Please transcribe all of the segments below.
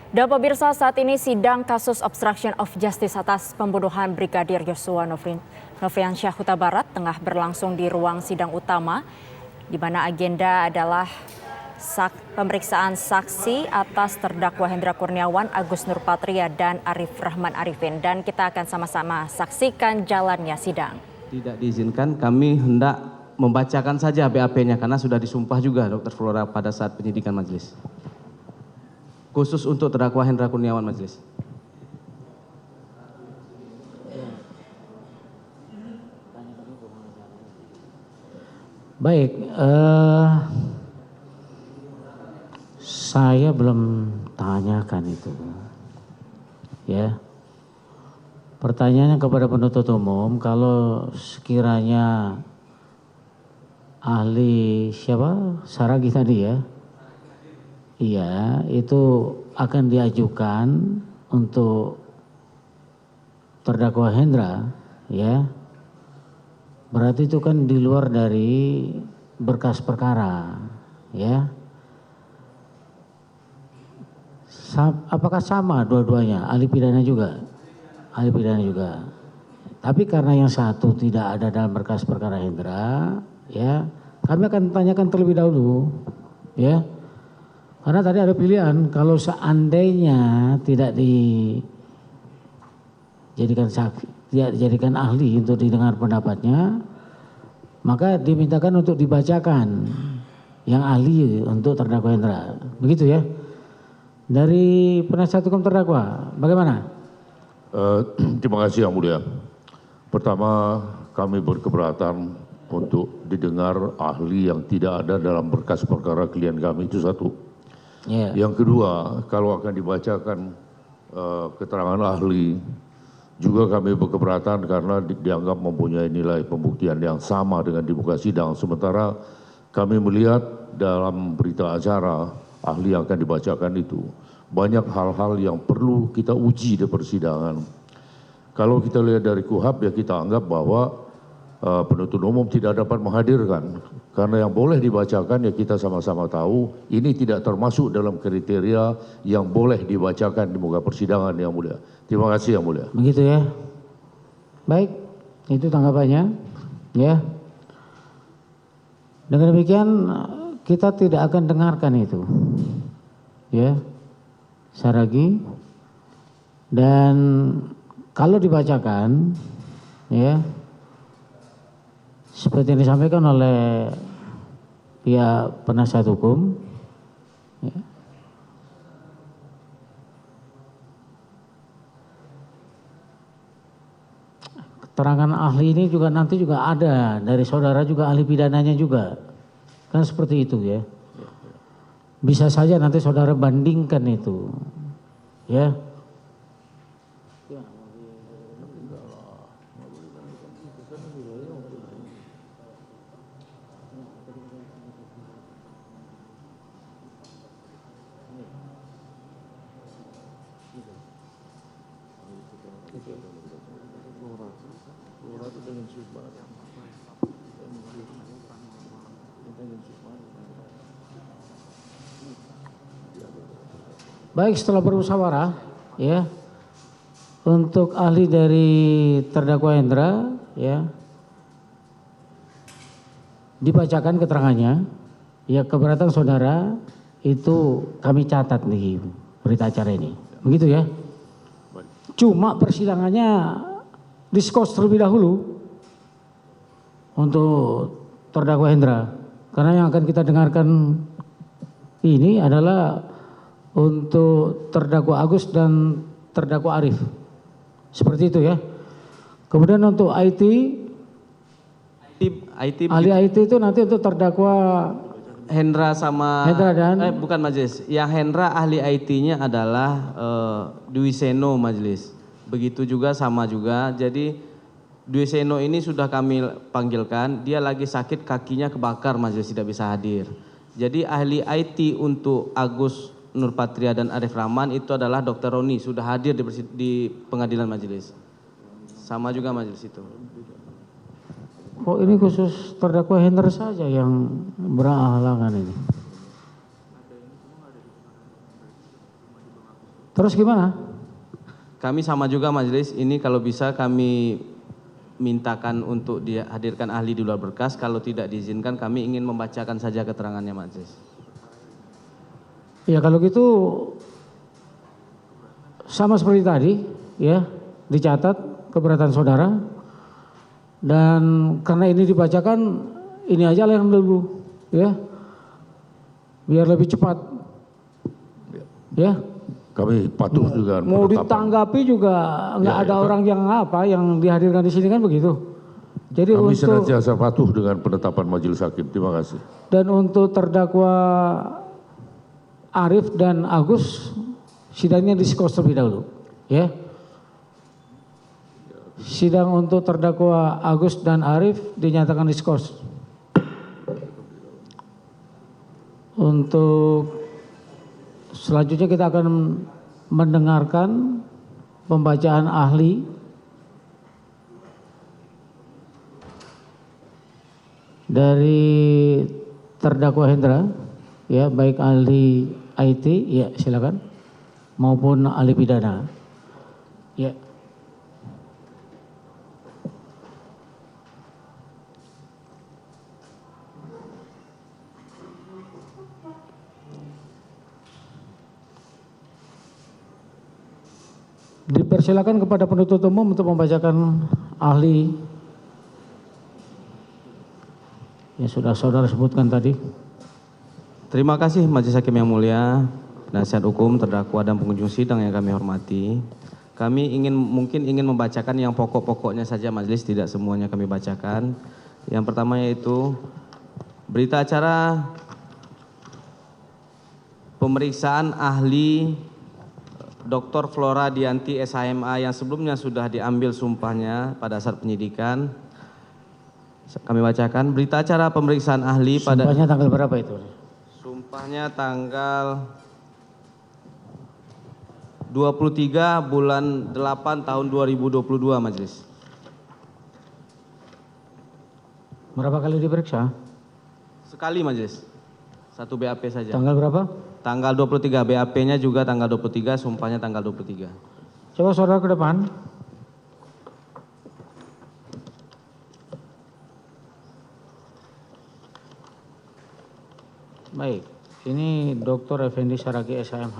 Dan pemirsa, saat ini sidang kasus obstruction of justice atas pembunuhan Brigadir Yosua Nofriansyah Huta Barat tengah berlangsung di ruang sidang utama, di mana agenda adalah pemeriksaan saksi atas terdakwa Hendra Kurniawan, Agus Nurpatria, dan Arif Rahman Arifin. Dan kita akan sama-sama saksikan jalannya sidang. Tidak diizinkan, kami hendak membacakan saja BAP-nya karena sudah disumpah juga Dr. Flora pada saat penyidikan majelis. Khusus untuk terdakwa Hendra Kurniawan, majelis. Baik, saya belum tanyakan itu. Ya. Pertanyaannya kepada penuntut umum, kalau sekiranya ahli siapa? Saragi tadi ya. Iya, itu akan diajukan untuk terdakwa Hendra, ya. Berarti itu kan di luar dari berkas perkara, ya. Apakah sama dua-duanya? Ahli pidana juga? Ahli pidana juga. Tapi karena yang satu tidak ada dalam berkas perkara Hendra, ya, kami akan tanyakan terlebih dahulu, ya. Karena tadi ada pilihan, kalau seandainya tidak dijadikan ahli untuk didengar pendapatnya, maka dimintakan untuk dibacakan yang ahli untuk terdakwa Hendra. Begitu ya. Dari penasihat hukum terdakwa, bagaimana? Terima kasih Yang Mulia. Pertama, kami berkeberatan untuk didengar ahli yang tidak ada dalam berkas perkara klien kami, itu satu. Yeah. Yang kedua, kalau akan dibacakan keterangan ahli, juga kami berkeberatan karena dianggap mempunyai nilai pembuktian yang sama dengan di muka sidang. Sementara kami melihat dalam berita acara ahli yang akan dibacakan itu banyak hal-hal yang perlu kita uji di persidangan. Kalau kita lihat dari KUHAP, ya kita anggap bahwa penuntut umum tidak dapat menghadirkan. Karena yang boleh dibacakan, ya kita sama-sama tahu, ini tidak termasuk dalam kriteria yang boleh dibacakan di muka persidangan, Yang Mulia. Terima kasih, Yang Mulia. Begitu ya. Baik, itu tanggapannya. Ya. Dengan demikian, kita tidak akan dengarkan itu. Ya. Saragi. Dan kalau dibacakan, ya, seperti yang disampaikan oleh pihak penasihat hukum, ya, keterangan ahli ini juga nanti juga ada dari saudara, juga ahli pidananya juga, kan seperti itu ya. Bisa saja nanti saudara bandingkan itu, ya. Baik, setelah bermusyawarah, ya, untuk ahli dari terdakwa Hendra, ya, dibacakan keterangannya, ya, keberatan saudara itu kami catat nih berita acara ini, begitu ya. Cuma persidangannya diskors terlebih dahulu untuk terdakwa Hendra, karena yang akan kita dengarkan ini adalah untuk terdakwa Agus dan terdakwa Arif. Seperti itu ya. Kemudian untuk IT ahli IT itu nanti untuk terdakwa Hendra sama Hendra dan bukan majelis. Yang Hendra ahli IT-nya adalah Dwi Seno, majelis. Begitu juga sama juga. Jadi Dwi Seno ini sudah kami panggilkan, dia lagi sakit, kakinya kebakar, majelis, tidak bisa hadir. Jadi ahli IT untuk Agus Nurpatria dan Arif Rahman itu adalah Dr. Roni, sudah hadir di pengadilan majelis. Sama juga majelis itu. Kok ini khusus terdakwa Hendra saja yang berhalangan ini? Terus gimana? Kami sama juga majelis, ini kalau bisa kami mintakan untuk dihadirkan ahli di luar berkas, kalau tidak diizinkan kami ingin membacakan saja keterangannya majelis. Ya kalau gitu sama seperti tadi ya, dicatat keberatan saudara, dan karena ini dibacakan ini aja lah yang dulu ya, biar lebih cepat ya. Kami patuh dengan Mau penetapan. ditanggapi juga nggak Ya, ada ya. orang yang dihadirkan di sini kan begitu. Jadi Kami untuk senantiasa patuh dengan penetapan majelis hakim. Terima kasih. dan untuk terdakwa Arif dan Agus sidangnya diskors terlebih dahulu ya. Sidang untuk terdakwa Agus dan Arif dinyatakan diskors. Untuk selanjutnya kita akan mendengarkan pembacaan ahli dari terdakwa Hendra, ya baik ahli IT, ya silakan, maupun ahli pidana. Ya. Dipersilakan kepada penuntut umum untuk membacakan ahli yang sudah saudara sebutkan tadi. Terima kasih Majelis Hakim yang mulia, penasihat hukum, terdakwa dan pengunjung sidang yang kami hormati. Kami mungkin ingin membacakan yang pokok-pokoknya saja majelis, tidak semuanya kami bacakan. Yang pertama yaitu berita acara pemeriksaan ahli Dr. Flora Dianti SHMA yang sebelumnya sudah diambil sumpahnya pada saat penyidikan. Kami bacakan berita acara pemeriksaan ahli pada Sumpahnya tanggal berapa itu? sumpahnya tanggal 23 bulan 8 tahun 2022 majelis. Berapa kali diperiksa? Sekali majelis. Satu BAP saja. Tanggal berapa? Tanggal 23, BAP-nya juga tanggal 23, sumpahnya tanggal 23. Coba saudara ke depan. Baik, ini Dr. Effendi Saragi SHMH.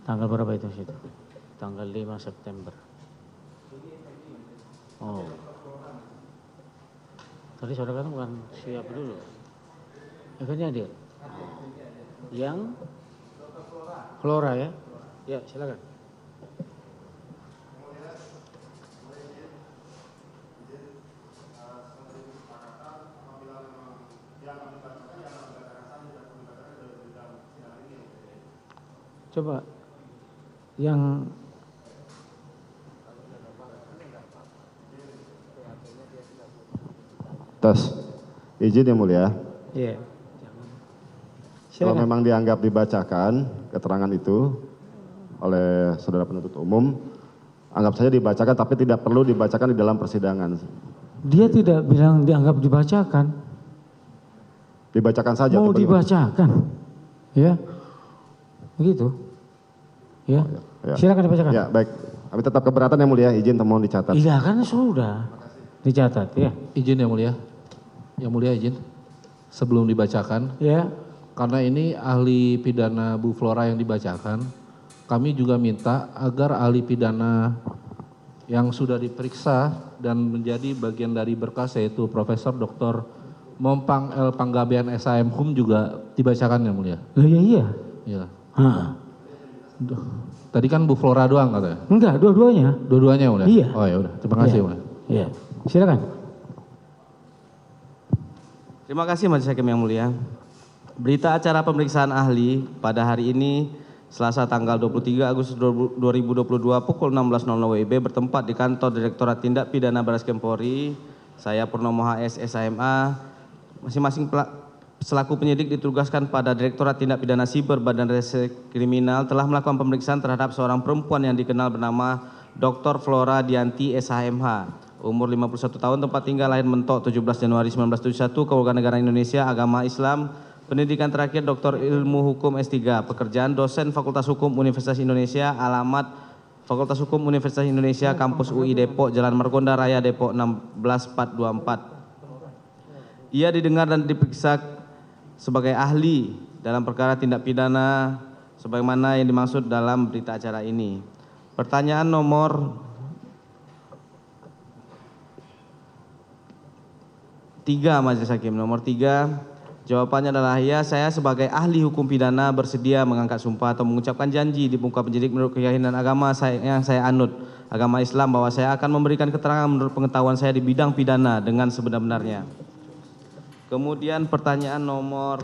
Tanggal berapa itu situ? Tanggal 5 September. Oh. Tadi saudara kan bukan siap dulu. Effendi hadir. Yang Flora ya? Ya, silakan. Coba yang Tes, izin yang mulia. ya. Kalau Silakan. memang dianggap dibacakan keterangan itu oleh saudara penuntut umum, anggap saja dibacakan tapi tidak perlu dibacakan di dalam persidangan. Dia tidak bilang dianggap dibacakan. Dibacakan saja. Mau atau bagaimana? dibacakan. Ya. Begitu. Ya. Ya. Silakan dibacakan. Ya, baik. Kami tetap keberatan yang mulia, izin mohon dicatat. Iya kan sudah dicatat ya. Izin yang mulia. Yang mulia izin. Sebelum dibacakan, Ya. karena ini ahli pidana Bu Flora yang dibacakan, kami juga minta agar ahli pidana yang sudah diperiksa dan menjadi bagian dari berkas yaitu Profesor Dr. Mompang L. Panggabean SHM HUM juga dibacakan yang mulia. Lah iya iya. Iya. Ha. Tadi kan Bu Flora doang katanya. Enggak, dua-duanya. Dua-duanya yang mulia. Iya. Oh ya udah, terima kasih Iya. yang mulia. Iya. Silakan. Terima kasih Majelis Hakim yang mulia. Berita acara pemeriksaan ahli pada hari ini Selasa tanggal 23 Agustus 2022 pukul 16.00 WIB bertempat di kantor Direktorat Tindak Pidana Barreskrim Polri. Saya Purnomo HS SHMA, masing-masing selaku penyidik ditugaskan pada Direktorat Tindak Pidana Siber Badan Reserse Kriminal telah melakukan pemeriksaan terhadap seorang perempuan yang dikenal bernama Dr. Flora Dianti SHMH, umur 51 tahun, tempat tinggal lahir Mentok 17 Januari 1971, kewarganegaraan Indonesia, agama Islam, Pendidikan terakhir Doktor Ilmu Hukum S3. Pekerjaan dosen Fakultas Hukum Universitas Indonesia. Alamat Fakultas Hukum Universitas Indonesia, Kampus UI Depok, Jalan Margonda Raya, Depok 16424. Ia didengar dan diperiksa sebagai ahli dalam perkara tindak pidana sebagaimana yang dimaksud dalam berita acara ini. Pertanyaan nomor 3 Majelis Hakim. Nomor 3, jawabannya adalah ya, saya sebagai ahli hukum pidana bersedia mengangkat sumpah atau mengucapkan janji di muka penyidik menurut keyakinan agama yang saya anut, agama Islam, bahwa saya akan memberikan keterangan menurut pengetahuan saya di bidang pidana dengan sebenar-benarnya. Kemudian pertanyaan nomor